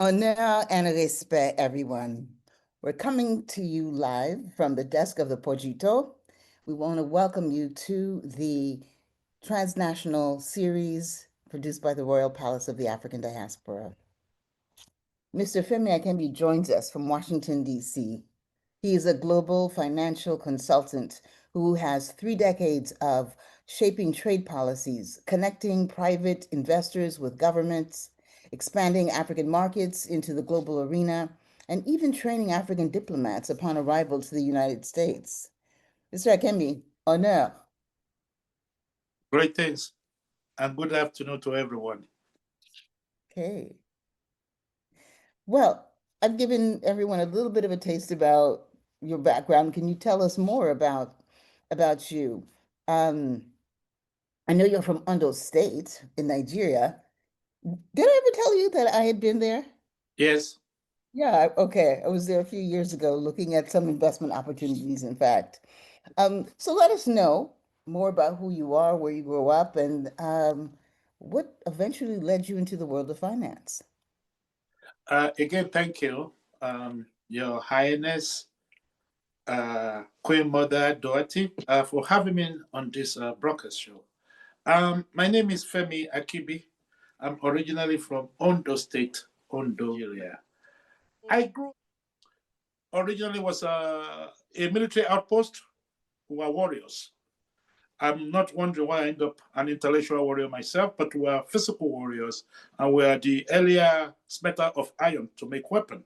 Honneur and respect, everyone. We're coming to you live from the desk of the Kpodjito. We want to welcome you to the transnational series produced by the Royal Palace of the African Diaspora. Mr. Femi Akinbi joins us from Washington, D.C. He is a global financial consultant who has 3 decades of shaping trade policies, connecting private investors with governments, expanding African markets into the global arena, and even training African diplomats upon arrival to the United States. Mr. Akinbi, honneur. Greetings and good afternoon to everyone. Okay. Well, I've given everyone a little bit of a taste about your background. Can you tell us more about you? I know you're from Ondo State in Nigeria. Did I ever tell you that I had been there? Yes. Yeah, okay. I was there a few years ago looking at some investment opportunities, in fact. So let us know more about who you are, where you grew up, and what eventually led you into the world of finance. Again, thank you, Your Highness, Queen Mother Dowoti, for having me on this broadcast show. My name is Femi Akinbi. I'm originally from Ondo State, Ondo area. I grew originally was a military outpost. We were warriors. I'm not wondering why I end up an intellectual warrior myself, but we are physical warriors, and we are the earlier smelter of iron to make weapon.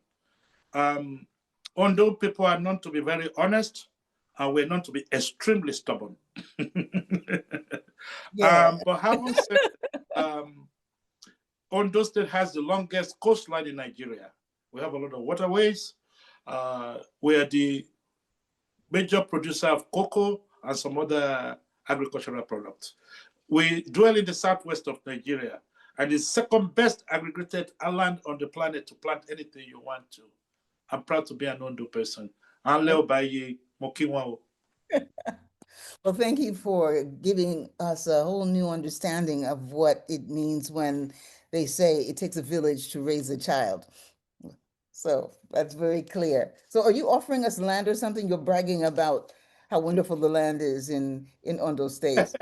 Although people are known to be very honest, and we're known to be extremely stubborn. Yeah. But having said, Ondo State has the longest coastline in Nigeria. We have a lot of waterways. We are the major producer of cocoa and some other agricultural products. We dwell in the southwest of Nigeria, and it's second best aggregated land on the planet to plant anything you want to. I'm proud to be an Ondo person. Well, thank you for giving us a whole new understanding of what it means when they say it takes a village to raise a child. So that's very clear. So are you offering us land or something? You're bragging about how wonderful the land is in Ondo State.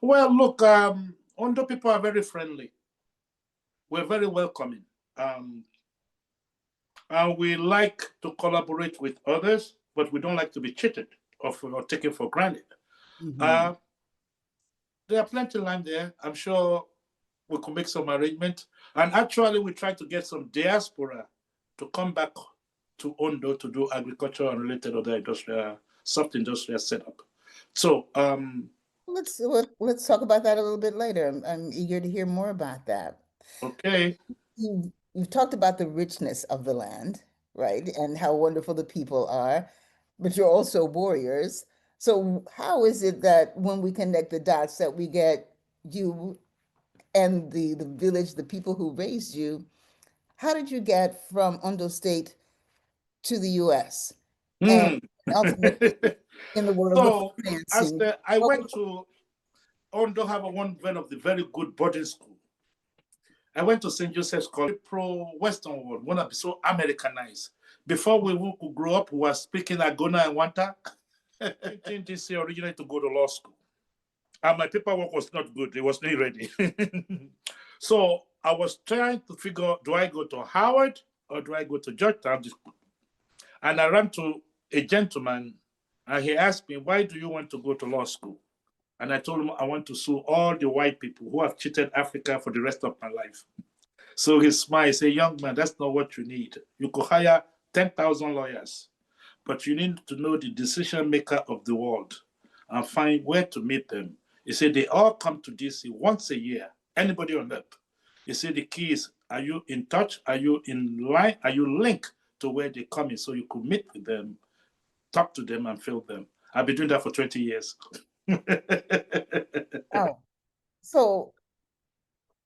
Well, look, Ondo people are very friendly. We're very welcoming. And we like to collaborate with others, but we don't like to be cheated or taken for granted. Mhm. There are plenty of land there. I'm sure we could make some arrangement. And actually, we try to get some diaspora to come back to Ondo to do agriculture and related other industrial, soft industrial setup. So Let's talk about that a little bit later. I'm eager to hear more about that. okay. You've talked about the richness of the land, right? And how wonderful the people are, but you're also warriors. So how is it that when we connect the dots that we get you and the village, the people who raised you, how did you get from Ondo State to the US and ultimately in the world of So financing? I went to Ondo, have one of the very good boarding school. I went to St. Joseph's College, pro-Western world, want to be so Americanized. Before we could grow up, we were speaking Agona and Wanta. I think this year originally to go to law school. And my paperwork was not good. It was not ready. So I was trying to figure, do I go to Howard or do I go to Georgetown? And I ran to a gentleman and he asked me, why do you want to go to law school? And I told him I want to sue all the white people who have cheated Africa for the rest of my life. So he smiled, he said, young man, that's not what you need. You could hire 10,000 lawyers, but you need to know the decision maker of the world and find where to meet them. He said, they all come to DC once a year, anybody on earth. He said, the key is, are you in touch? Are you in line? Are you linked to where they come in so you could meet with them, talk to them and feel them? I've been doing that for 20 years. Oh, so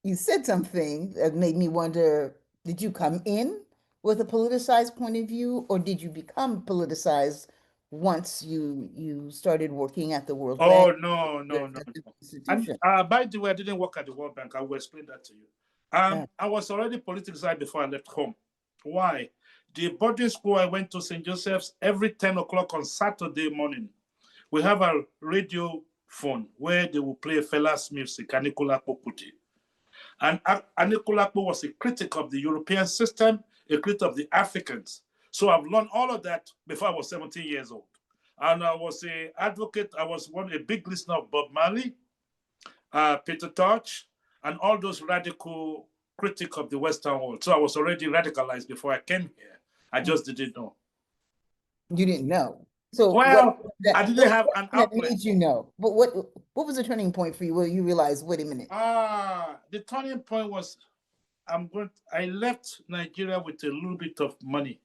you said something that made me wonder, did you come in with a politicized point of view, or did you become politicized once you started working at the World Oh, Bank no. institution? And by the way, I didn't work at the World Bank. I will explain that to you. I was already politicized before I left home. Why? The boarding school I went to, St. Joseph's, every 10 o'clock on Saturday morning, we have a radio phone where they will play Fela's music, Anikulapo Kuti. And Anikulapo was a critic of the European system, a critic of the Africans. So I've learned all of that before I was 17 years old. And I was an advocate. I was a big listener of Bob Marley, Peter Tosh, and all those radical critics of the Western world. So I was already radicalized before I came here. I just didn't know. You didn't know. So well, I didn't have an outlet. Made you know. But what was the turning point for you where you realized, wait a minute? The turning point was I left Nigeria with a little bit of money.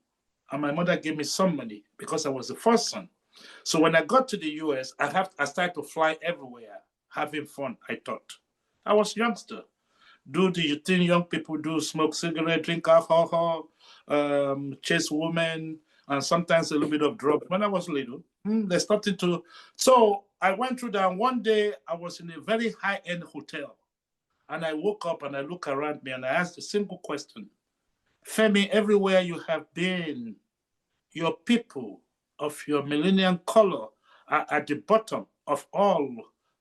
And my mother gave me some money because I was the first son. So when I got to the US, I started to fly everywhere, having fun, I thought. I was youngster. Do the thing young people do, smoke cigarette, drink alcohol, chase women, and sometimes a little bit of drugs. When I was little, they started to. So I went through that. One day I was in a very high-end hotel, and I woke up and I look around me and I asked a simple question. Femi, everywhere you have been, your people of your millennium color are at the bottom of all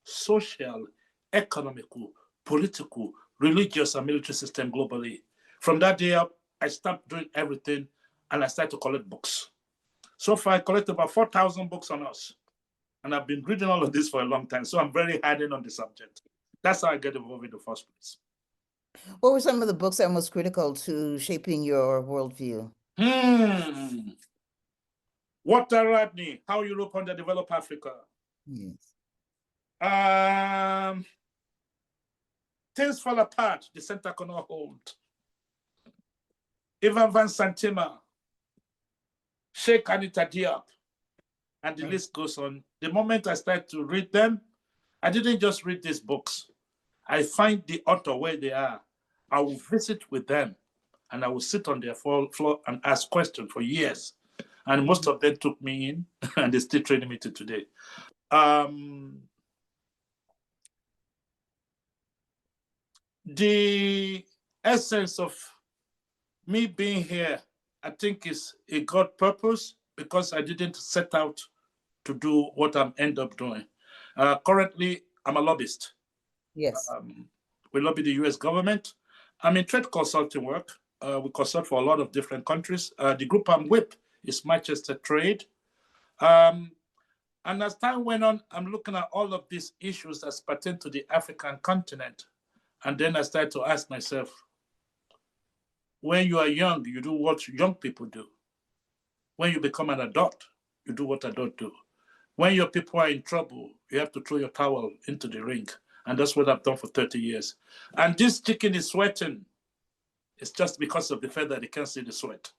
social, economical, political, religious, and military system globally. From that day up, I stopped doing everything and I started to collect books. So far, I collected about 4,000 books on us. And I've been reading all of this for a long time. So I'm very hardened on the subject. That's how I get involved in the first place. What were some of the books that were most critical to shaping your worldview? Walter Rodney, How Europe Underdeveloped Africa. Yes. Things Fall Apart, The Center Cannot Hold. Ivan Van Santima, Sheikh Anita Diop, and the list goes on. The moment I started to read them, I didn't just read these books. I find the author where they are. I will visit with them, and I will sit on their floor and ask questions for years. And most of them took me in, and they're still training me to today. The essence of me being here, I think, is a God purpose because I didn't set out to do what I'm end up doing. Currently, I'm a lobbyist. Yes. We lobby the US government. I'm in trade consulting work. We consult for a lot of different countries. The group I'm with is Manchester Trade. And as time went on, I'm looking at all of these issues that pertain to the African continent. And then I started to ask myself, when you are young, you do what young people do. When you become an adult, you do what adults do. When your people are in trouble, you have to throw your towel into the ring. And that's what I've done for 30 years. And this chicken is sweating. It's just because of the fact that they can't see the sweat.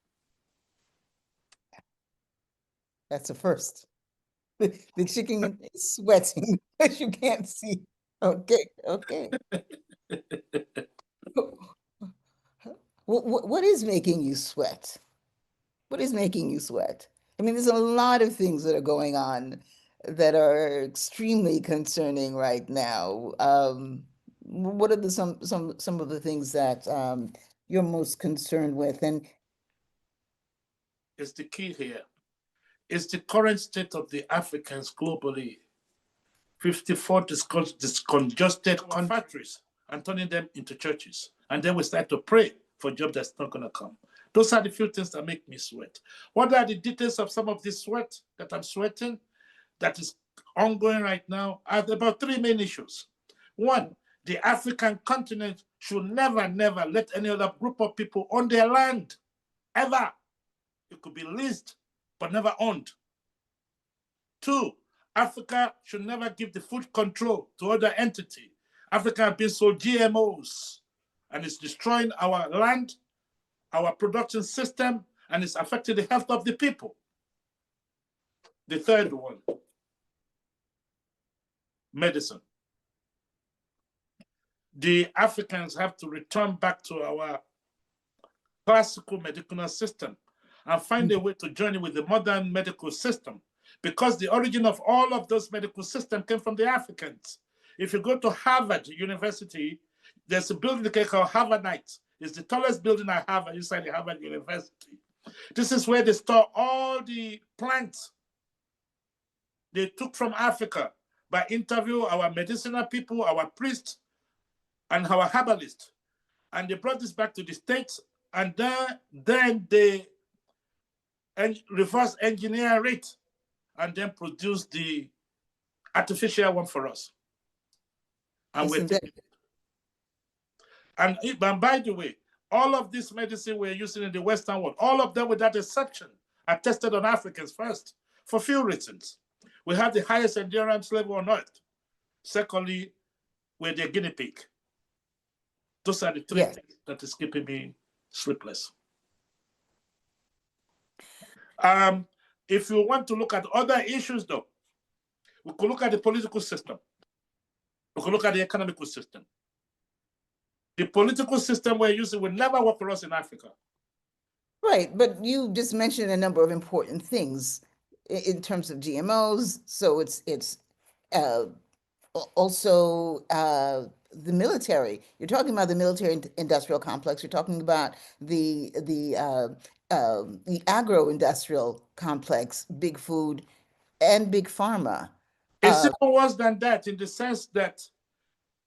That's a first. The chicken is sweating, but you can't see. Okay. What is making you sweat? What is making you sweat? I mean, there's a lot of things that are going on that are extremely concerning right now. What are some of the things that you're most concerned with? And it's the key here. It's the current state of the Africans globally. 54 discongested factories and turning them into churches. And then we start to pray for a job that's not going to come. Those are the few things that make me sweat. What are the details of some of this sweat that I'm sweating that is ongoing right now? Are about three main issues. One, the African continent should never let any other group of people own their land, ever. It could be leased, but never owned. Two, Africa should never give the food control to other entity. Africa has been sold GMOs, and it's destroying our land, our production system, and it's affecting the health of the people. The third one, medicine. The Africans have to return back to our classical medicinal system and find a way to join it with the modern medical system, because the origin of all of those medical systems came from the Africans. If you go to Harvard University, there's a building called Harvardite. It's the tallest building at Harvard, inside the Harvard University. This is where they store all the plants they took from Africa by interview our medicinal people, our priests, and our herbalists. And they brought this back to the States, and then they reverse engineer it and then produce the artificial one for us. And we're taking it. And by the way, all of this medicine we're using in the Western world, all of them without exception, are tested on Africans first, for few reasons. We have the highest endurance level on earth. Secondly, we're the guinea pig. Those are the three things that is keeping me sleepless. If you want to look at other issues, though, we could look at the political system. We could look at the economical system. The political system we're using will never work for us in Africa. Right, but you just mentioned a number of important things in terms of GMOs. So it's also the military. You're talking about the military-industrial complex. You're talking about the agro-industrial complex, big food, and big pharma. It's even worse than that, in the sense that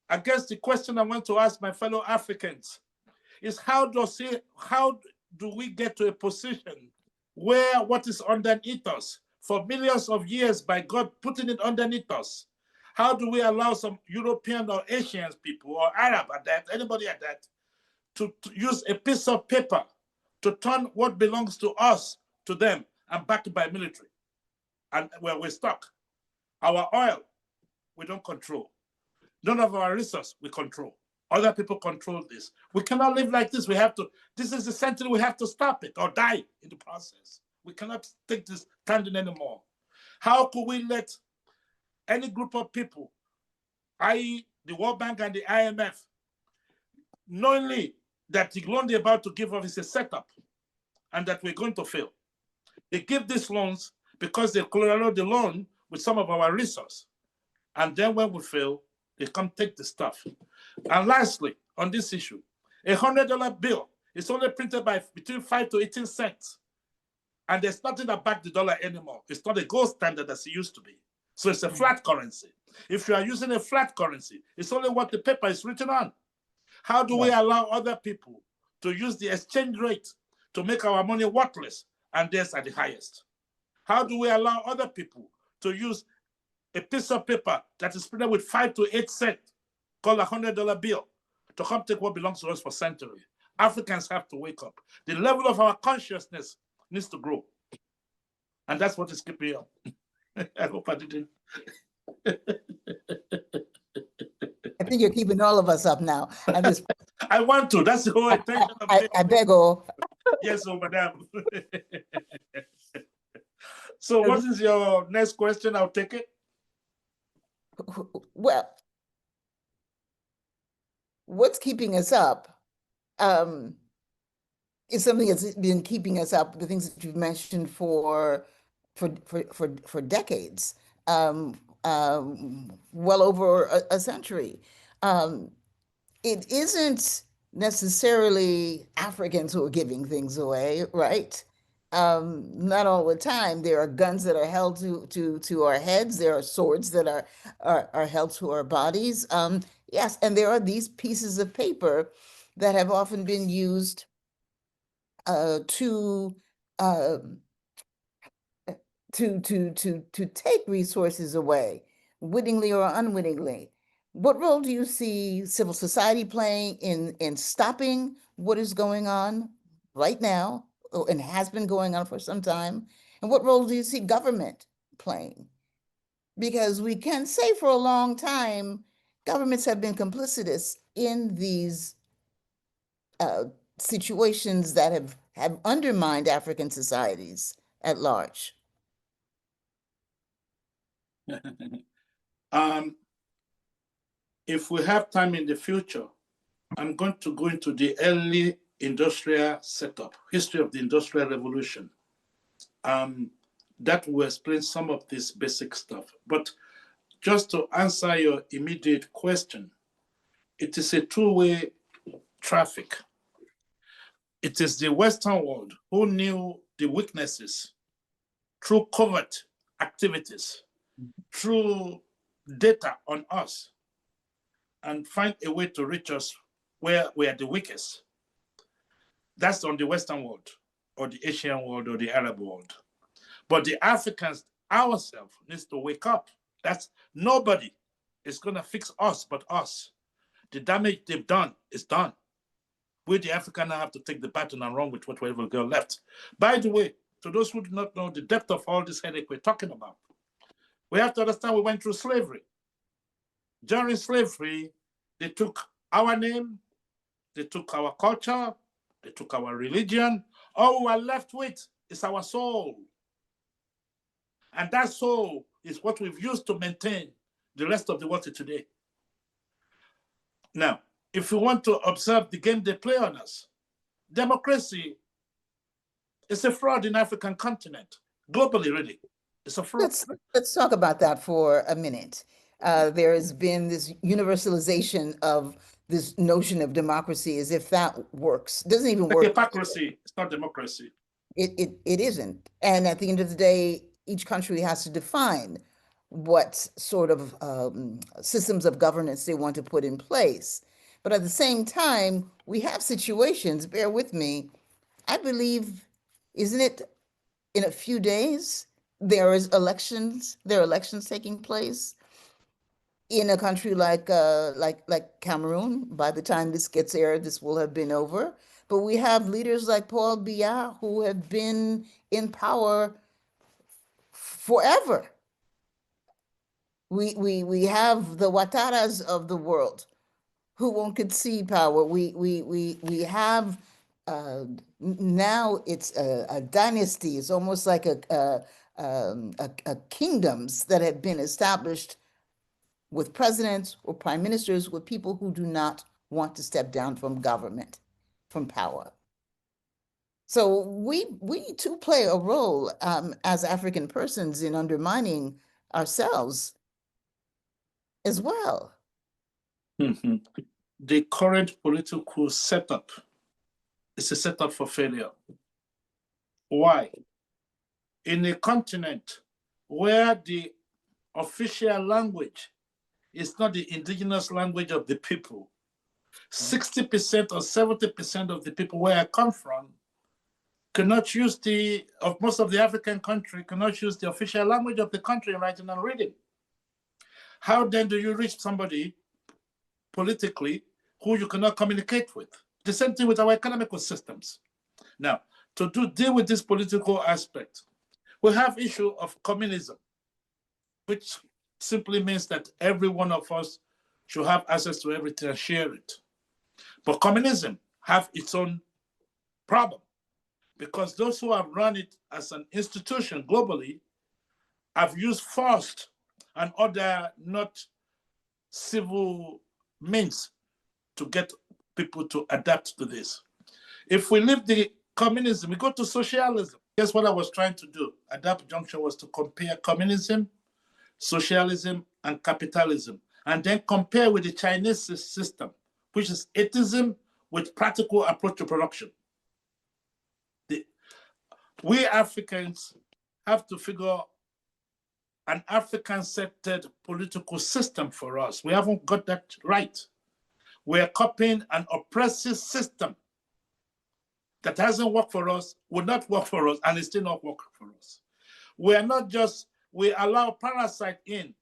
I guess the question I want to ask my fellow Africans is how do we get to a position where what is underneath us for millions of years by God putting it underneath us? How do we allow some European or Asian people or Arab at that, anybody at that, to use a piece of paper to turn what belongs to us to them and backed by military? And where we're stuck. Our oil, we don't control. None of our resources we control. Other people control this. We cannot live like this. This is essentially, we have to stop it or die in the process. We cannot take this standing anymore. How could we let any group of people, i.e. the World Bank and the IMF, knowingly that the loan they're about to give us is a setup and that we're going to fail? They give these loans because they correlate the loan with some of our resources. And then when we fail, they come take the stuff. And lastly, on this issue, $100 bill is only printed by between 5 to 18 cents. And there's nothing that backs the dollar anymore. It's not a gold standard as it used to be. So it's a flat currency. If you are using a flat currency, it's only what the paper is written on. How do we allow other people to use the exchange rate to make our money worthless and theirs are the highest? How do we allow other people to use a piece of paper that is printed with 5 to 8 cents, called $100 bill, to come take what belongs to us for centuries? Africans have to wake up. The level of our consciousness needs to grow. And that's what is keeping up. I hope I didn't. I think you're keeping all of us up now. I want to. That's the whole intention of it. I beg you. Yes, oh, madam. So what is your next question? I'll take it. Well, what's keeping us up is something that's been keeping us up, the things that you've mentioned for decades, well over a century. It isn't necessarily Africans who are giving things away, right? Not all the time. There are guns that are held to our heads. There are swords that are held to our bodies. Yes, and there are these pieces of paper that have often been used to take resources away, wittingly or unwittingly. What role do you see civil society playing in stopping what is going on right now and has been going on for some time? And what role do you see government playing? Because we can say for a long time, governments have been complicitous in these situations that have undermined African societies at large. If we have time in the future, I'm going to go into the early industrial setup, history of the Industrial Revolution. That will explain some of this basic stuff. But just to answer your immediate question, it is a two-way traffic. It is the Western world who knew the weaknesses through covert activities, through data on us, and find a way to reach us where we are the weakest. That's on the Western world, or the Asian world, or the Arab world. But the Africans ourselves needs to wake up. That's nobody is going to fix us but us. The damage they've done is done. We, the African, now have to take the baton and run with whatever we got left. By the way, to those who do not know the depth of all this headache we're talking about, we have to understand we went through slavery. During slavery, they took our name, they took our culture, they took our religion. All we are left with is our soul. And that soul is what we've used to maintain the rest of the world today. Now, if we want to observe the game they play on us, democracy is a fraud in the African continent. Globally, really, it's a fraud. Let's talk about that for a minute. There has been this universalization of this notion of democracy as if that works. It doesn't even work. Hypocrisy. It's not democracy. It isn't. And at the end of the day, each country has to define what sort of systems of governance they want to put in place. But at the same time, we have situations, bear with me, I believe, isn't it in a few days, there are elections taking place in a country like Cameroon. By the time this gets aired, this will have been over. But we have leaders like Paul Biya who have been in power forever. We have the Ouattaras of the world who won't concede power. We have now it's a dynasty. It's almost like a kingdoms that have been established with presidents or prime ministers, with people who do not want to step down from government, from power. So we too play a role as African persons in undermining ourselves as well. Mm-hmm. The current political setup is a setup for failure. Why? In a continent where the official language is not the indigenous language of the people, 60% or 70% of the people where I come from cannot use most of the African country cannot use the official language of the country in writing and reading. How then do you reach somebody politically who you cannot communicate with? The same thing with our economical systems. Now, to deal with this political aspect, we have issue of communism, which simply means that every one of us should have access to everything and share it. But communism have its own problem, because those who have run it as an institution globally have used force and other not civil means to get people to adapt to this. If we leave the communism, we go to socialism. Guess what I was trying to do at that juncture was to compare communism, socialism, and capitalism, and then compare with the Chinese system, which is atheism with practical approach to production. We Africans have to figure an African-centered political system for us. We haven't got that right. We're copying an oppressive system that hasn't worked for us, will not work for us, and is still not working for us. We allow parasite in,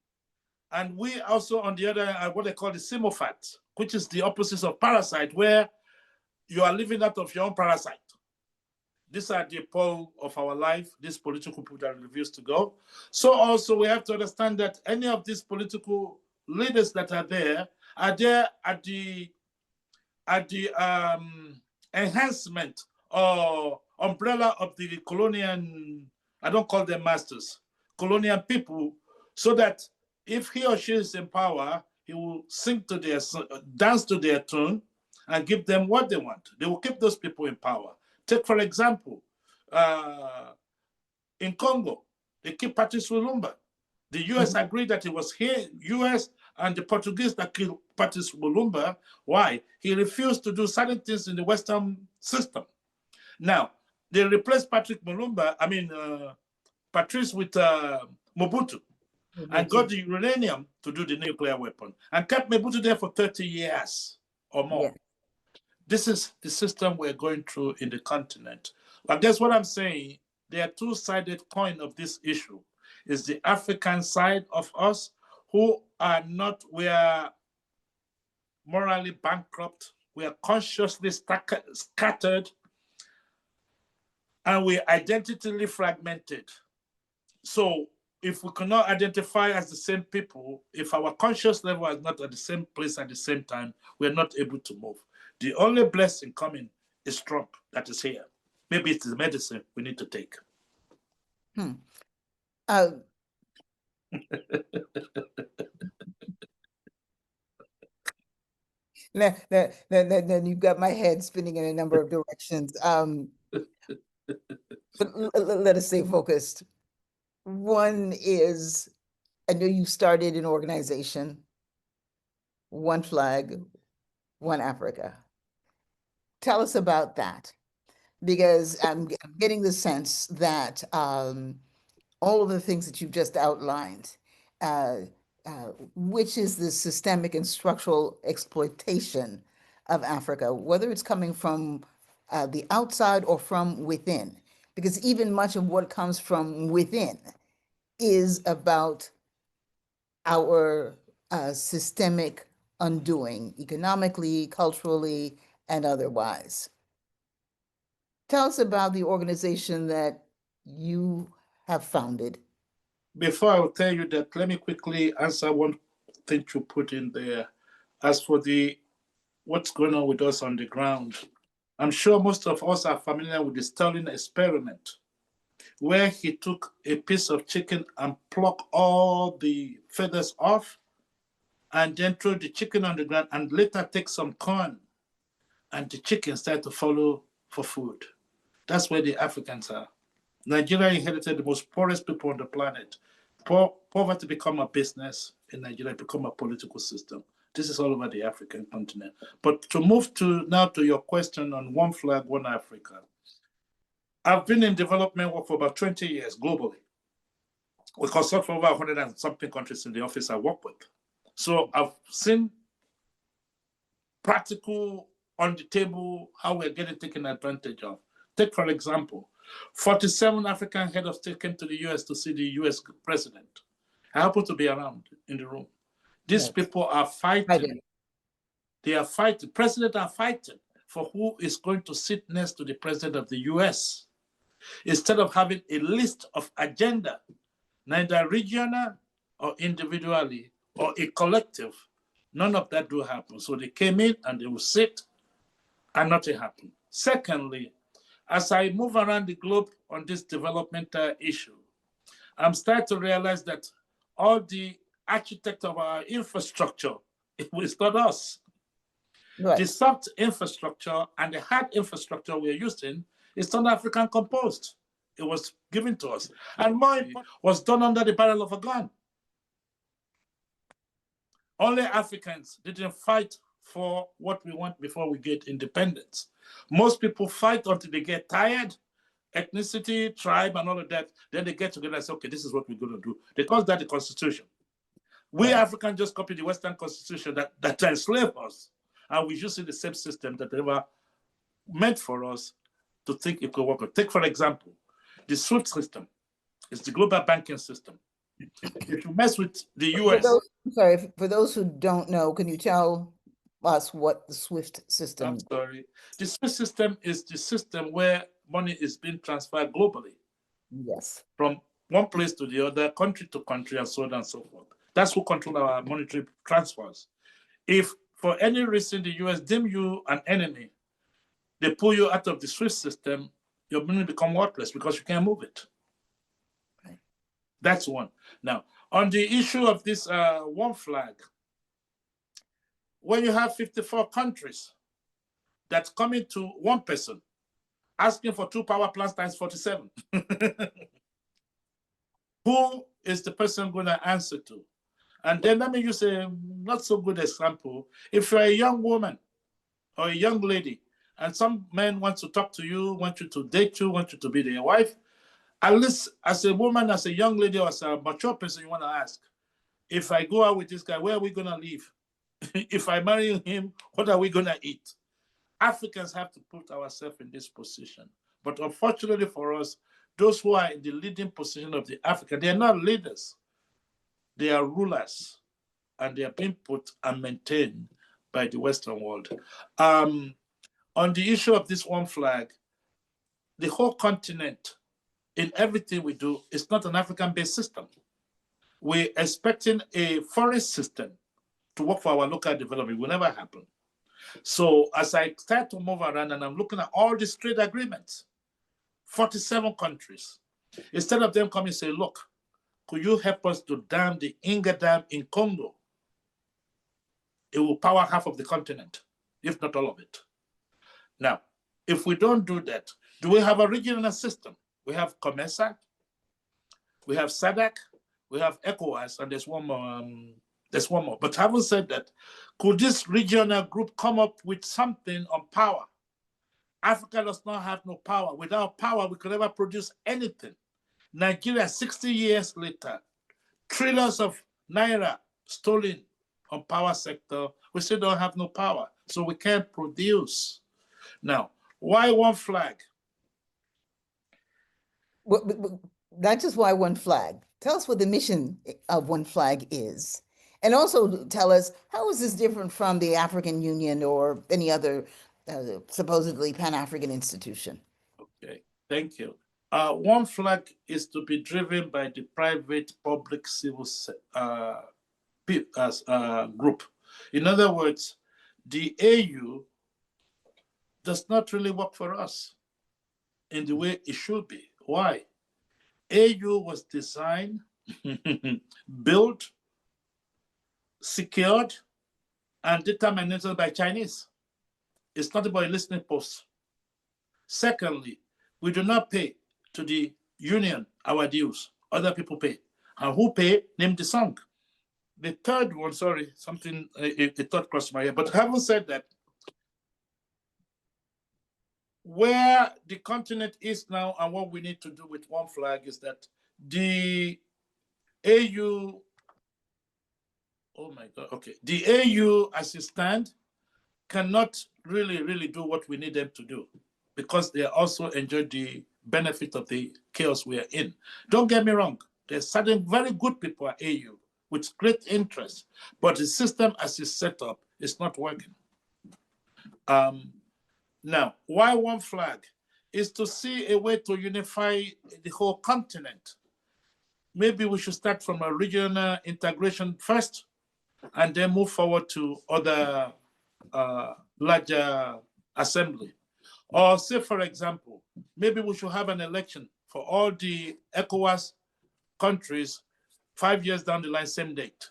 and we also, on the other hand, what they call the simophat, which is the opposite of parasite, where you are living out of your own parasite. These are the pole of our life, this political pool that refuses to go. So also we have to understand that any of these political leaders that are there at the enhancement or umbrella of the colonial, I don't call them masters, colonial people, so that if he or she is in power, he will dance to their tune and give them what they want. They will keep those people in power. Take, for example, in Congo, they keep Patrice Lumumba. The US agreed that it was here, US and the Portuguese that killed Patrice Lumumba. Why? He refused to do certain things in the Western system. Now, they replaced Patrice with Mobutu, and got the uranium to do the nuclear weapon, and kept Mobutu there for 30 years or more. Yeah. This is the system we're going through in the continent. But guess what I'm saying? There are two-sided coin of this issue. Is the African side of us who are not, we are morally bankrupt, we are consciously scattered, and we're identitally fragmented. So if we cannot identify as the same people, if our conscious level is not at the same place at the same time, we're not able to move. The only blessing coming is Trump that is here. Maybe it's the medicine we need to take. Then you've got my head spinning in a number of directions. But let us stay focused. One is, I know you started an organization, One Flag, One Africa. Tell us about that, because I'm getting the sense that all of the things that you've just outlined, which is the systemic and structural exploitation of Africa, whether it's coming from the outside or from within, because even much of what comes from within is about our systemic undoing, economically, culturally, and otherwise. Tell us about the organization that you have founded. Before I will tell you that, let me quickly answer one thing you put in there. As for what's going on with us on the ground, I'm sure most of us are familiar with the Sterling experiment, where he took a piece of chicken and plucked all the feathers off, and then threw the chicken on the ground, and later take some corn, and the chicken started to follow for food. That's where the Africans are. Nigeria inherited the most poorest people on the planet. Poverty become a business in Nigeria, become a political system. This is all over the African continent. But to move now to your question on One Flag, One Africa. I've been in development work for about 20 years globally. We consult for over 100 and something countries in the office I work with. So I've seen practical on the table how we're getting taken advantage of. Take, for example, 47 African head of state came to the US to see the US president. I happen to be around in the room. These people are fighting. They are fighting. Presidents are fighting for who is going to sit next to the president of the US. Instead of having a list of agenda, neither regional or individually or a collective, none of that do happen. So they came in and they will sit and nothing happened. Secondly, as I move around the globe on this developmental issue, I'm starting to realize that all the architect of our infrastructure, it was not us. Right. The soft infrastructure and the hard infrastructure we're using is not African composed. It was given to us. And more important, was done under the barrel of a gun. Only Africans didn't fight for what we want before we get independence. Most people fight until they get tired, ethnicity, tribe, and all of that. Then they get together and say, okay, this is what we're going to do. They call that the Constitution. We Africans just copy the Western Constitution that enslaved us. And we use the same system that they were meant for us to think it could work. Take, for example, the SWIFT system. It's the global banking system. If you mess with the US. For those who don't know, can you tell us what the SWIFT system is? I'm sorry. The SWIFT system is the system where money is being transferred globally. Yes. From one place to the other, country to country, and so on and so forth. That's who control our monetary transfers. If for any reason the US deem you an enemy, they pull you out of the SWIFT system, your money become worthless because you can't move it. Right. That's one. Now, on the issue of this One Flag, when you have 54 countries that's coming to one person, asking for 2 power plants times 47, who is the person going to answer to? And then let me use a not so good example. If you're a young woman or a young lady, and some men want to talk to you, want you to date you, want you to be their wife, at least as a woman, as a young lady, or as a mature person, you want to ask, if I go out with this guy, where are we going to live? If I marry him, what are we going to eat? Africans have to put ourselves in this position. But unfortunately for us, those who are in the leading position of the Africa, they are not leaders. They are rulers, and they are being put and maintained by the Western world. On the issue of this one flag, the whole continent, in everything we do, is not an African-based system. We're expecting a foreign system to work for our local development. It will never happen. So as I start to move around and I'm looking at all these trade agreements, 47 countries, instead of them coming and say, look, could you help us to dam the Inga Dam in Congo? It will power half of the continent, if not all of it. Now, if we don't do that, do we have a regional system? We have COMESA, we have SADC, we have ECOWAS, and there's one more. But having said that, could this regional group come up with something on power? Africa does not have no power. Without power, we could never produce anything. Nigeria, 60 years later, trillions of naira stolen on power sector, we still don't have no power. So we can't produce. Now, why one flag? Well, not just why one flag. Tell us what the mission of one flag is. And also tell us, how is this different from the African Union or any other supposedly Pan-African institution? Okay, thank you. One flag is to be driven by the private, public, civil group. In other words, the AU does not really work for us in the way it should be. Why? AU was designed, built, secured, and determined by Chinese. It's not about a listening post. Secondly, we do not pay to the union our dues. Other people pay. And who pay? Name the song. The third one, sorry, something, a thought crossed my head. But having said that, where the continent is now and what we need to do with one flag is that the AU, oh my God, okay. The AU as it stands cannot really do what we need them to do because they also enjoy the benefit of the chaos we are in. Don't get me wrong, there's certain very good people at AU with great interest, but the system as it's set up is not working. Now, why one flag? Is to see a way to unify the whole continent. Maybe we should start from a regional integration first and then move forward to other larger assembly. Or say, for example, maybe we should have an election for all the ECOWAS countries 5 years down the line, same date.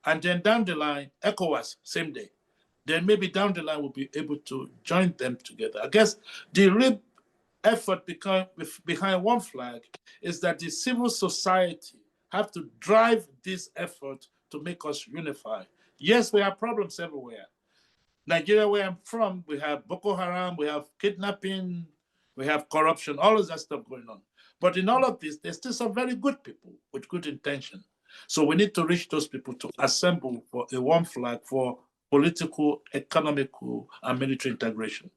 And then down the line, ECOWAS, same day. Then maybe down the line we'll be able to join them together. I guess the real effort behind one flag is that the civil society have to drive this effort to make us unify. Yes, we have problems everywhere. Nigeria, where I'm from, we have Boko Haram, we have kidnapping, we have corruption, all of that stuff going on. But in all of this, there's still some very good people with good intention. So we need to reach those people to assemble for a one flag for political, economical, and military integration.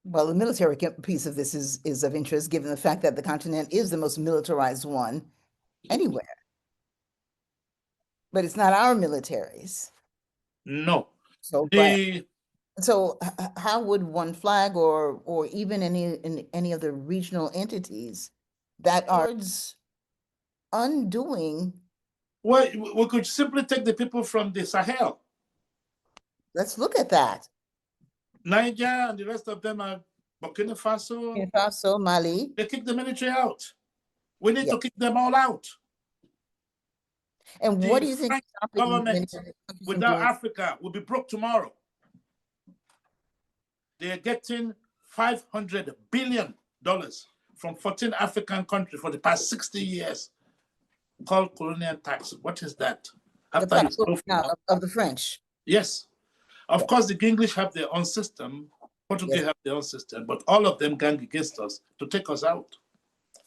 Well, the military piece of this is of interest, given the fact that the continent is the most militarized one anywhere. But it's not our militaries. No. So, how would one flag or even any of the regional entities that are undoing? Well, we could simply take the people from the Sahel. Let's look at that. Niger and the rest of them are Burkina Faso, Mali. They kick the military out. We need to kick them all out. And what do you think government without Africa will be broke tomorrow? They are getting $500 billion from 14 African countries for the past 60 years. called colonial tax. What is that? The After you stole from us. of the French. Yes. Of Yeah. course, the English have their own system, Portuguese Yes. have their own system, but all of them gang against us to take us out.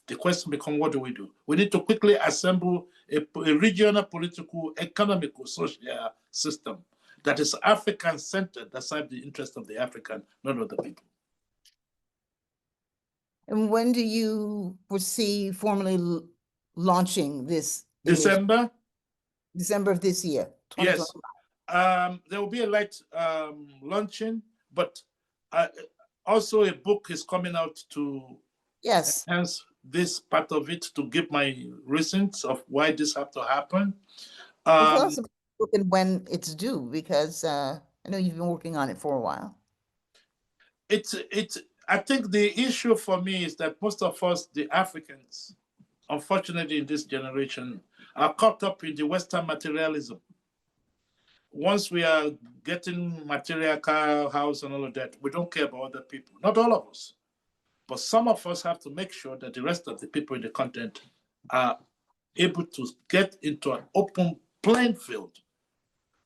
The question becomes, what do? We need to quickly assemble a regional, political, economical, social system that is African-centered, that serves the interest of the African, not other people. And when do you foresee formally launching this December? initiative? December of this year, 2025. Yes. There will be a light launching, but also a book is coming out to enhance this part of it, to give my reasons of why this have to happen. Tell us about the book and when it's due, because I know you've been working on it for a while. I think the issue for me is that most of us, the Africans, unfortunately in this generation, are caught up in the Western materialism. Once we are getting material, car, house, and all of that, we don't care about other people. Not all of us. But some of us have to make sure that the rest of the people in the continent are able to get into an open playing field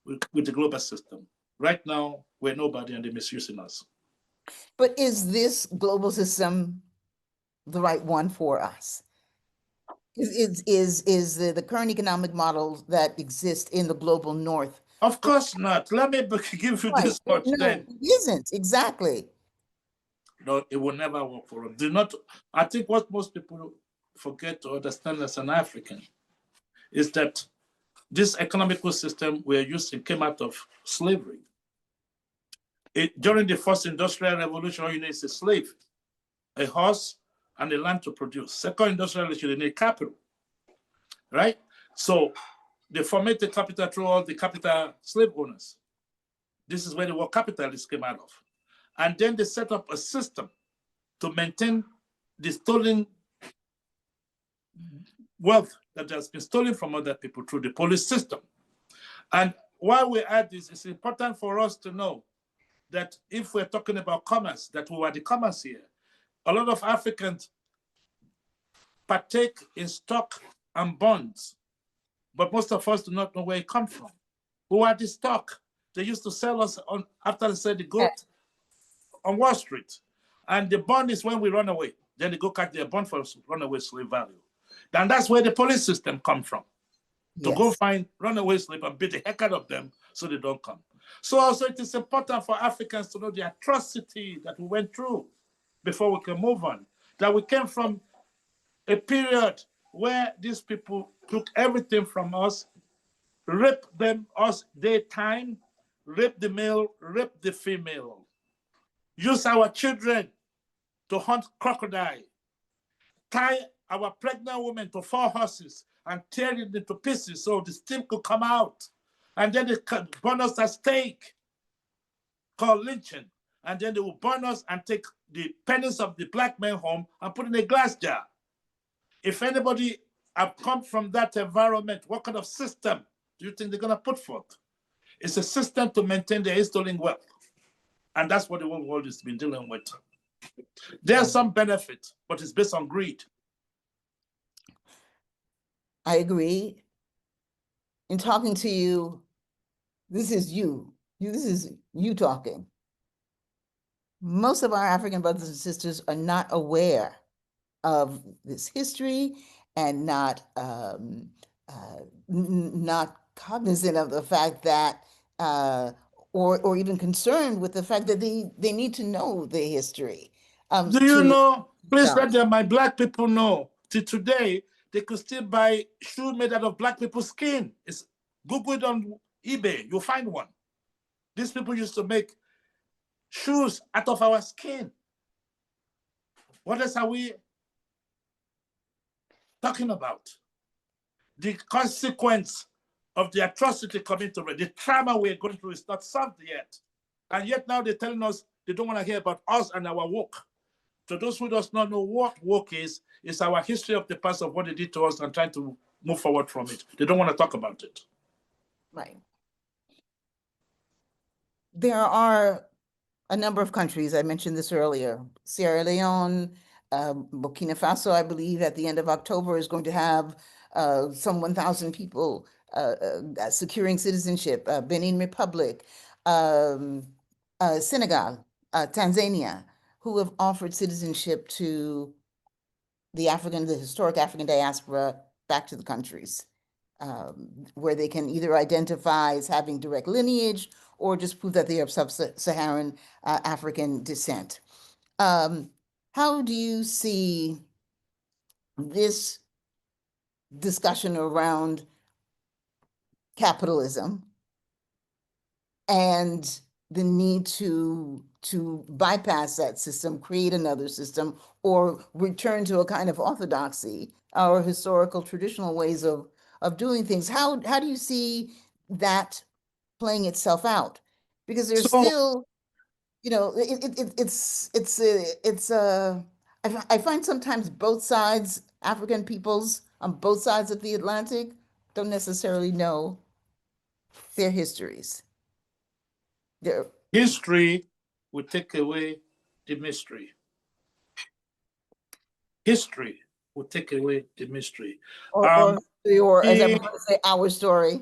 with the global system. Right now, we're nobody and they're misusing us. But is this global system the right one for us? Is the current economic model that exists in the global north? Of course not. Let me give you this much then. It isn't, exactly. No, it will never work for us. I think what most people forget to understand as an African is that this economical system we're using came out of slavery. During the first industrial revolution, all you need is a slave, a horse, and a land to produce. Second industrial revolution, you need capital, right? So they formatted capital through all the capital slave owners. This is where the word capitalist came out of. And then they set up a system to maintain the stolen wealth that has been stolen from other people through the police system. And while we add this, it's important for us to know that if we're talking about commerce, that we are the commerce here, a lot of Africans partake in stock and bonds, but most of us do not know where it comes from. Who are the stock? They used to sell us on after they sell the goods on Wall Street. And the bond is when we run away. Then they go catch their bond for runaway slave value. And that's where the police system comes from. To go find runaway slave and beat the heck out of them so they don't come. So also it is important for Africans to know the atrocity that we went through before we can move on. That we came from a period where these people took everything from us, raped us daytime, raped the male, raped the female, use our children to hunt crocodile, tie our pregnant women to 4 horses and tear it into pieces so the steam could come out. And then they burn us a steak called lynching. And then they will burn us and take the pennies of the black men home and put in a glass jar. If anybody have come from that environment, what kind of system do you think they're going to put forth? It's a system to maintain their stolen wealth. And that's what the whole world has been dealing with. There's some benefit, but it's based on greed. I agree. In talking to you, this is you. This is you talking. Most of our African brothers and sisters are not aware of this history and not cognizant of the fact that, or even concerned with the fact that they need to know the history. Do you know? Please let my black people know. Till today, they could still buy shoes made out of black people's skin. Google it on eBay, you'll find one. These people used to make shoes out of our skin. What else are we talking about? The consequence of the atrocity coming to the trauma we're going through is not solved yet. And yet now they're telling us they don't want to hear about us and our work. So those who does not know what work is our history of the past of what they did to us and trying to move forward from it. They don't want to talk about it. Right. There are a number of countries, I mentioned this earlier, Sierra Leone, Burkina Faso, I believe at the end of October is going to have some 1,000 people securing citizenship, Benin Republic, Senegal, Tanzania, who have offered citizenship to the historic African diaspora back to the countries, where they can either identify as having direct lineage or just prove that they are of sub-Saharan African descent. How do you see this discussion around capitalism and the need to bypass that system, create another system, or return to a kind of orthodoxy or historical traditional ways of doing things? How do you see that playing itself out? Because there's So still, I find sometimes both sides, African peoples on both sides of the Atlantic, don't necessarily know their histories. history will take away the mystery. History will take away the mystery. Or as everyone say, our story.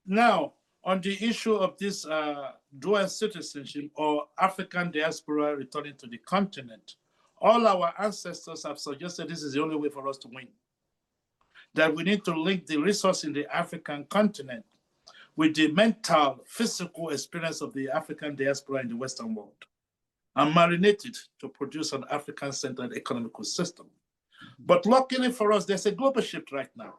Now, on the issue of this dual citizenship or African diaspora returning to the continent, all our ancestors have suggested this is the only way for us to win. That we need to link the resource in the African continent with the mental, physical experience of the African diaspora in the Western world and marinate it to produce an African-centered economical system. But luckily for us, there's a global shift right now.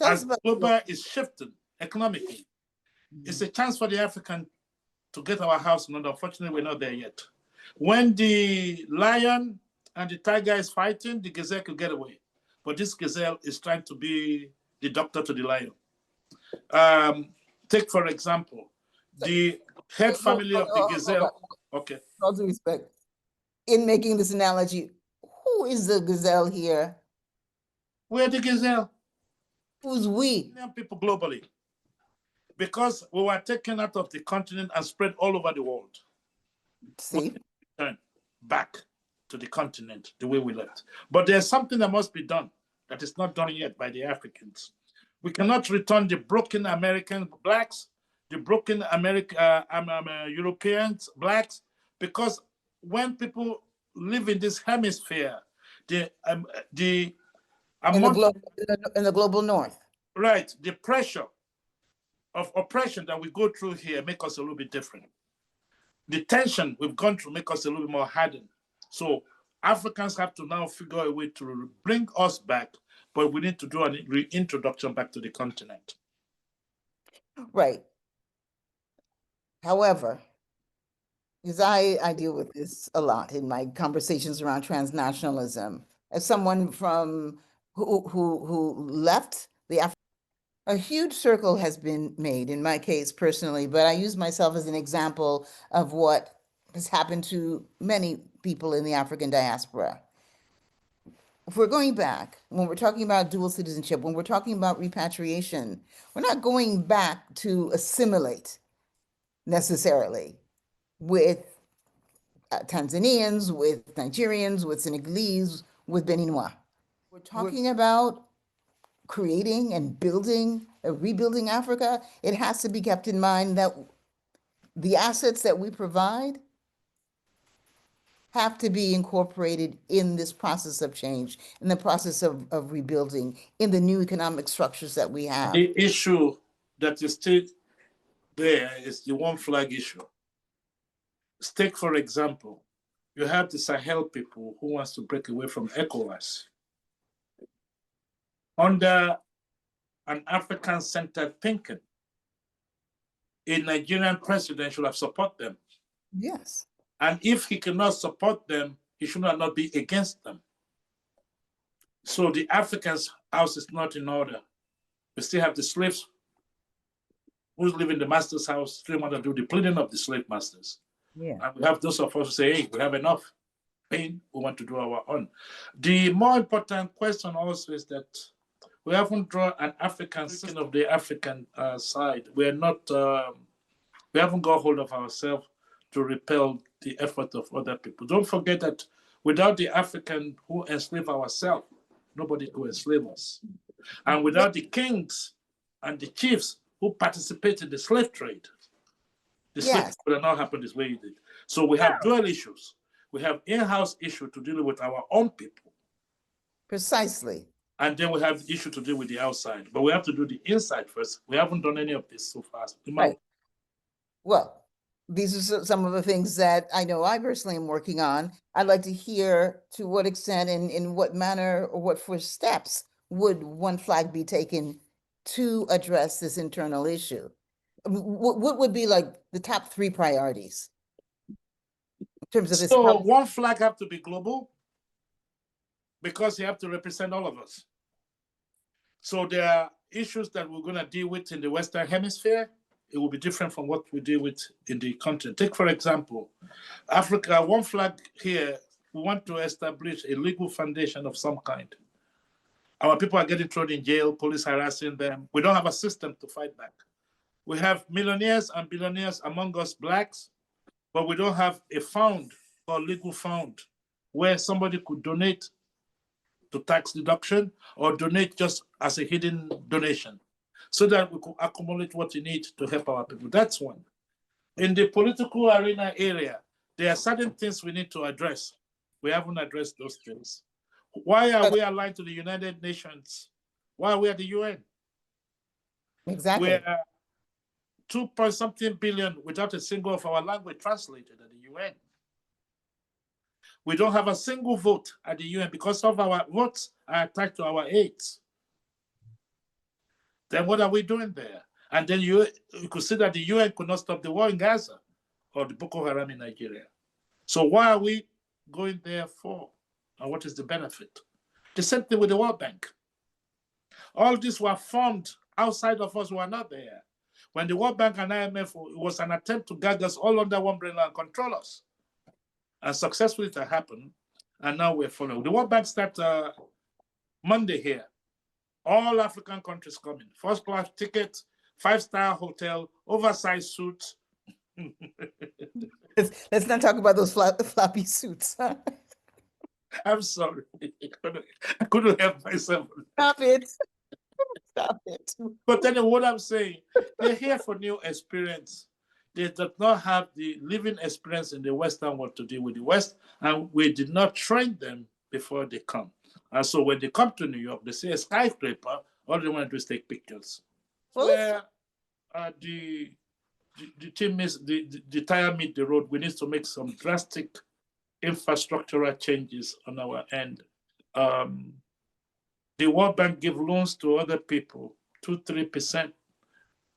As global is shifting economically, it's a chance for the African to get our house in order. Unfortunately, we're not there yet. When the lion and the tiger is fighting, the gazelle could get away. But this gazelle is trying to be the doctor to the lion. Take, for example, the head family of the gazelle. Okay. With all due respect, in making this analogy, who is the gazelle here? We're the gazelle. Who's we? People globally. Because we were taken out of the continent and spread all over the world. See? Return back to the continent the way we left. But there's something that must be done that is not done yet by the Africans. We cannot return the broken American blacks, the broken Europeans blacks, because when people live in this hemisphere, in the global north, right, the pressure of oppression that we go through here make us a little bit different. The tension we've gone through make us a little bit more hardened. So Africans have to now figure a way to bring us back, but we need to do a reintroduction back to the continent. Right. However, because I deal with this a lot in my conversations around transnationalism, as someone from who left a huge circle has been made in my case personally, but I use myself as an example of what has happened to many people in the African diaspora. If we're going back, when we're talking about dual citizenship, when we're talking about repatriation, we're not going back to assimilate necessarily with Tanzanians, with Nigerians, with Senegalese, with Beninois. We're talking about creating and rebuilding Africa. It has to be kept in mind that the assets that we provide have to be incorporated in this process of change, in the process of rebuilding, in the new economic structures that we have. The issue that is still there is the one flag issue. Take, for example, you have the Sahel people who wants to break away from ECOWAS. Under an African-centered thinking, a Nigerian president should have supported them. Yes. And if he cannot support them, he should not be against them. So the Africans' house is not in order. We still have the slaves who live in the master's house, still want to do the pleading of the slave masters. Yeah. And we have those of us who say, hey, we have enough pain, we want to do our own. The more important question also is that we haven't drawn an African skin of the African side. We haven't got hold of ourselves to repel the effort of other people. Don't forget that without the African who enslave ourselves, nobody could enslave us. And without the kings and the chiefs who participated in the slave trade, the slave trade would have not happened this way it did. So we have dual issues. We have in-house issue to deal with our own people. Precisely. And then we have the issue to deal with the outside. But we have to do the inside first. We haven't done any of this so far. Right. Well, these are some of the things that I know I personally am working on. I'd like to hear to what extent and in what manner or what first steps would One Flag be taken to address this internal issue? What would be like the top 3 priorities in terms of this? So One Flag have to be global because you have to represent all of us. So there are issues that we're going to deal with in the Western Hemisphere. It will be different from what we deal with in the continent. Take, for example, Africa, One Flag here, we want to establish a legal foundation of some kind. Our people are getting thrown in jail, police harassing them. We don't have a system to fight back. We have millionaires and billionaires among us blacks, but we don't have a fund or legal fund where somebody could donate to tax deduction or donate just as a hidden donation so that we could accumulate what we need to help our people. That's one. In the political arena area, there are certain things we need to address. We haven't addressed those things. Why are we aligned to the United Nations? Why are we at the UN? Exactly. We're 2-point-something billion without a single of our language translated at the UN. We don't have a single vote at the UN because of our votes are attached to our aids. Then what are we doing there? And then you could see that the UN could not stop the war in Gaza or the Boko Haram in Nigeria. So why are we going there for? And what is the benefit? The same thing with the World Bank. All these were formed outside of us who are not there. When the World Bank and IMF, it was an attempt to gag us all under one umbrella and control us. And successfully it happened. And now we're following. The World Bank starts Monday here. All African countries coming. First class tickets, 5-star hotel, oversized suits. Let's not talk about those floppy suits. I'm sorry. I couldn't help myself. Stop it. Stop it. But then what I'm saying, they're here for new experience. They did not have the living experience in the Western world to deal with the West, and we did not train them before they come. And so when they come to New York, they see a skyscraper, all they want to do is take pictures. Well, where the team is, the tire meet the road, we need to make some drastic infrastructural changes on our end. The World Bank give loans to other people, 2-3%.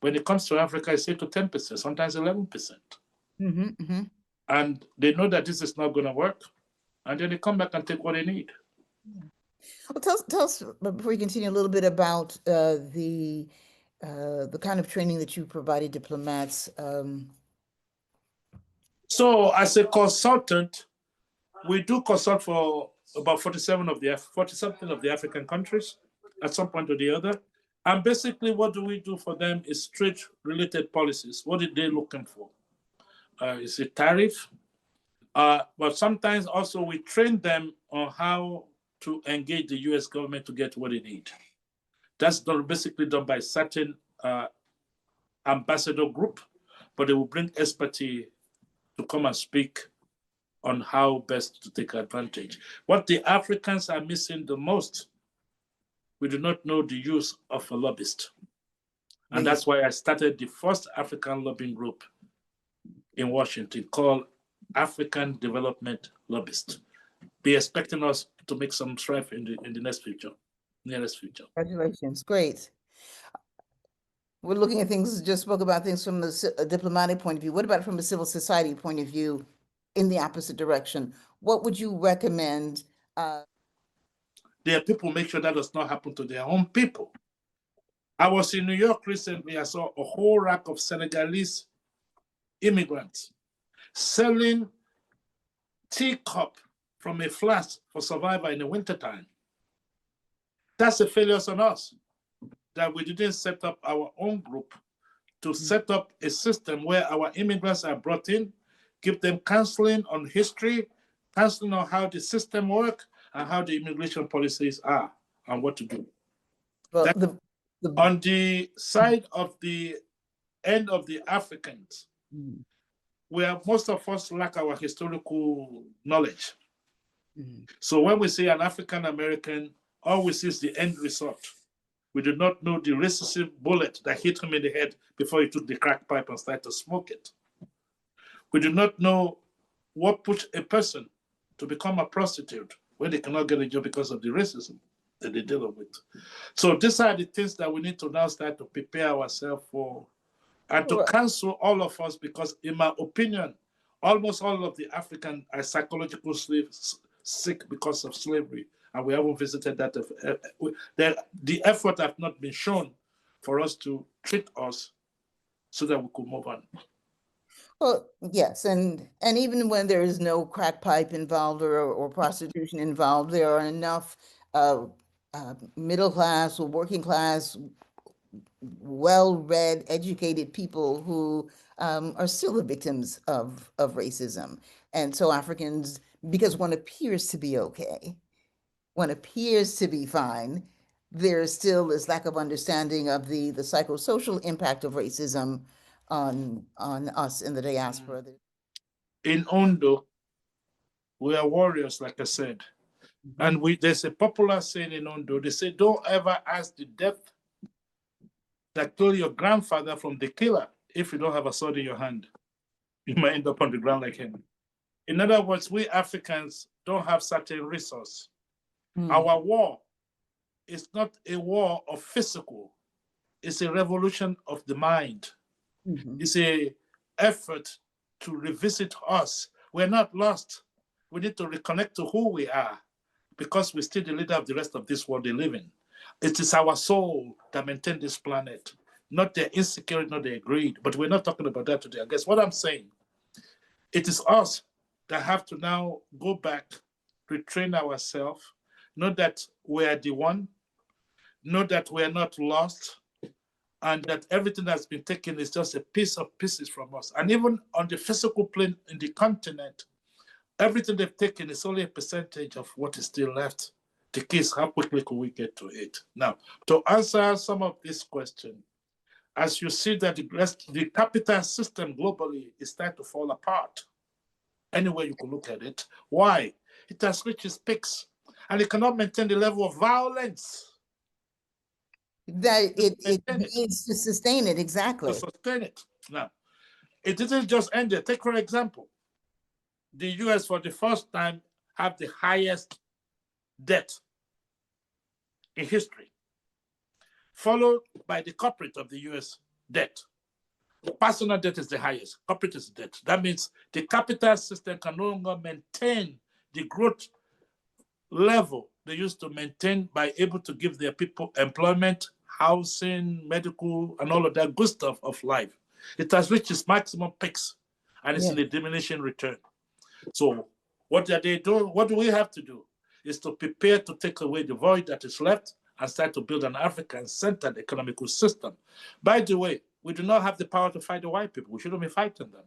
When it comes to Africa, it's 8 to 10%, sometimes 11%. And they know that this is not going to work. And then they come back and take what they need. Well, tell us before we continue a little bit about the kind of training that you provided diplomats. So as a consultant, we do consult for about 40-something of the African countries at some point or the other. And basically what do we do for them is trade-related policies. What are they looking for? Is it tariff? But sometimes also we train them on how to engage the US government to get what they need. That's basically done by a certain ambassador group, but they will bring expertise to come and speak on how best to take advantage. What the Africans are missing the most, we do not know the use of a lobbyist. And that's why I started the first African lobbying group in Washington called African Development Lobbyist. Be expecting us to make some strife in the nearest future. Congratulations, great. We're looking at things, just spoke about things from a diplomatic point of view. What about from a civil society point of view in the opposite direction? What would you recommend? Their people make sure that does not happen to their own people. I was in New York recently. I saw a whole rack of Senegalese immigrants selling teacup from a flask for survival in the wintertime. That's a failure on us, that we didn't set up our own group to set up a system where our immigrants are brought in, give them counseling on history, counseling on how the system works and how the immigration policies are. and what to do. Well, On the side of the end of the Africans, where most of us lack our historical knowledge. So when we say an African American, all we see is the end result. We do not know the racist bullet that hit him in the head before he took the crack pipe and started to smoke it. We do not know what pushed a person to become a prostitute when they cannot get a job because of the racism that they deal with. So these are the things that we need to now start to prepare ourselves for and to cancel all of us, because in my opinion, almost all of the African are psychological slaves, sick because of slavery. And we haven't visited that. The effort has not been shown for us to treat us so that we could move on. Well, yes, and even when there is no crack pipe involved or prostitution involved, there are enough middle class or working class, well-read, educated people who are still the victims of racism. And so Africans, because one appears to be okay, one appears to be fine, there is still this lack of understanding of the psychosocial impact of racism on us in the diaspora. In Ondo, we are warriors, like I said. And there's a popular saying in Ondo, they say, don't ever ask the death that killed your grandfather from the killer if you don't have a sword in your hand. You might end up on the ground like him. In other words, we Africans don't have certain resources. Our war is not a war of physical. It's a revolution of the mind. It's an effort to revisit us. We're not lost. We need to reconnect to who we are, because we're still the leader of the rest of this world they live in. It is our soul that maintains this planet, not their insecurity, not their greed. But we're not talking about that today. I guess what I'm saying, it is us that have to now go back, retrain ourselves, know that we're the one, know that we're not lost, and that everything that's been taken is just a piece of pieces from us. And even on the physical plane in the continent, everything they've taken is only a percentage of what is still left. The key is how quickly can we get to it. Now, to answer some of this question, as you see that the capital system globally is starting to fall apart, any way you can look at it. Why? It has reached its peaks, and it cannot maintain the level of violence that it needs to sustain it, exactly. To sustain it. Now, it didn't just end there. Take, for example, the US for the first time have the highest debt in history, followed by the corporate of the US debt. The personal debt is the highest, corporate is debt. That means the capital system can no longer maintain the growth level they used to maintain by able to give their people employment, housing, medical, and all of that good stuff of life. It has reached its maximum peaks, and it's in a diminishing return. So what are they doing? What do we have to do? Is to prepare to take away the void that is left and start to build an African-centered economical system. By the way, we do not have the power to fight the white people. We shouldn't be fighting them.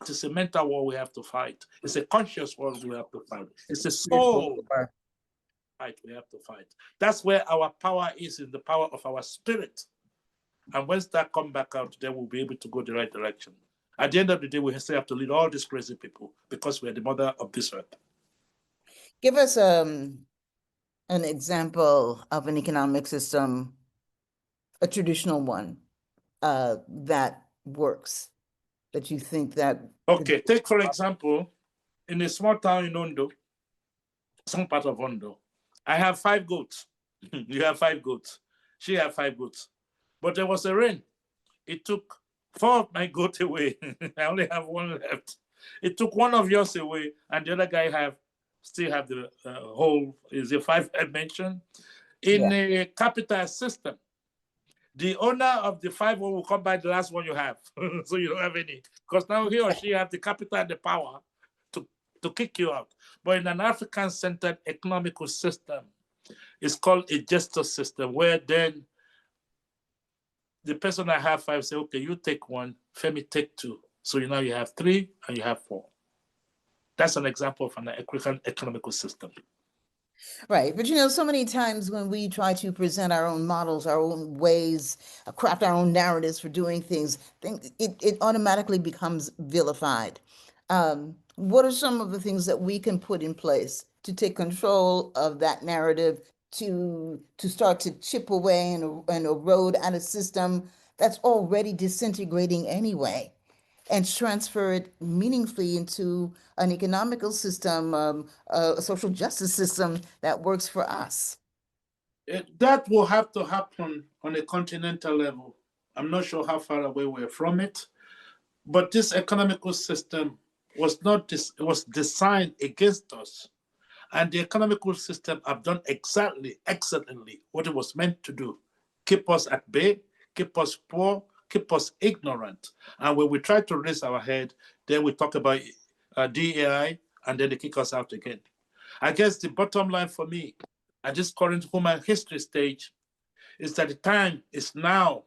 It is a mental war we have to fight. It's a conscious war we have to fight. It's a soul fight we have to fight. That's where our power is, in the power of our spirit. And once that comes back out, then we'll be able to go the right direction. At the end of the day, we still have to lead all these crazy people because we're the mother of this earth. Give us an example of an economic system, a traditional one, that works, that you think that... Okay, take for example, in a small town in Ondo, some part of Ondo, I have 5 goats. You have 5 goats. She have 5 goats. But there was a rain. It took 4 of my goats away. I only have 1 left. It took 1 of yours away, and the other guy still have the whole, is the 5 I mentioned. In a capital system, the owner of the 5 will come by the last one you have. So you don't have any. Because now he or she have the capital and the power to kick you out. But in an African-centered economical system, it's called a justice system, where then the person that have 5 say, okay, you take 1, Femi take 2. So now you have 3 and you have 4. That's an example of an African economical system. Right. But so many times when we try to present our own models, our own ways, craft our own narratives for doing things, it automatically becomes vilified. What are some of the things that we can put in place to take control of that narrative, to start to chip away and erode at a system that's already disintegrating anyway, and transfer it meaningfully into an economical system, a social justice system that works for us? That will have to happen on a continental level. I'm not sure how far away we're from it, but this economical system was not it was designed against us. And the economical system have done exactly, excellently what it was meant to do. Keep us at bay, keep us poor, keep us ignorant. And when we try to raise our head, then we talk about DAI, and then they kick us out again. I guess the bottom line for me at this current human history stage is that the time is now,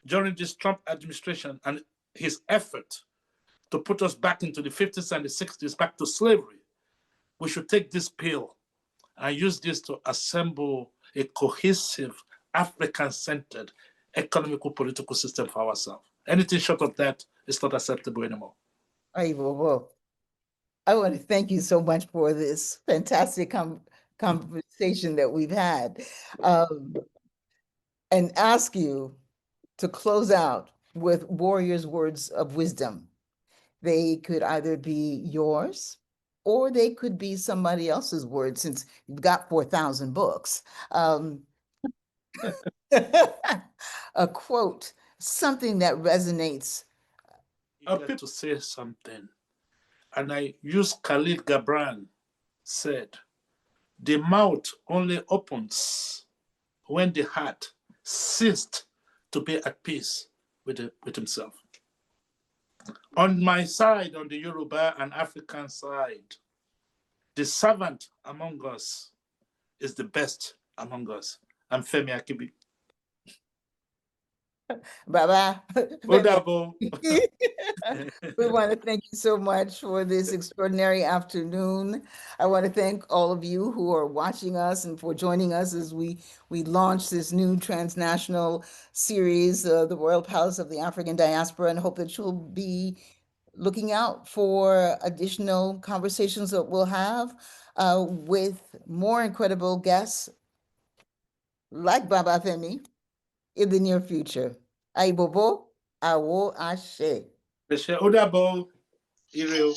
during this Trump administration and his effort to put us back into the 50s and the 60s, back to slavery. We should take this pill and use this to assemble a cohesive, African-centered economical political system for ourselves. Anything short of that is not acceptable anymore. Well, I want to thank you so much for this fantastic conversation that we've had, and ask you to close out with warriors' words of wisdom. They could either be yours or they could be somebody else's words, since you've got 4,000 books. A quote, something that resonates. To say something, and I use Khalid Gibran said, the mouth only opens when the heart ceased to be at peace with himself. On my side, on the Yoruba and African side, the servant among us is the best among us. I'm Femi Akinbi. Bye-bye. We want to thank you so much for this extraordinary afternoon. I want to thank all of you who are watching us and for joining us as we launch this new transnational series, The Royal Palace of the African Diaspora, and hope that you'll be looking out for additional conversations that we'll have with more incredible guests like Baba Femi in the near future. Aibobo, awo ashe. Odabo, Ireo.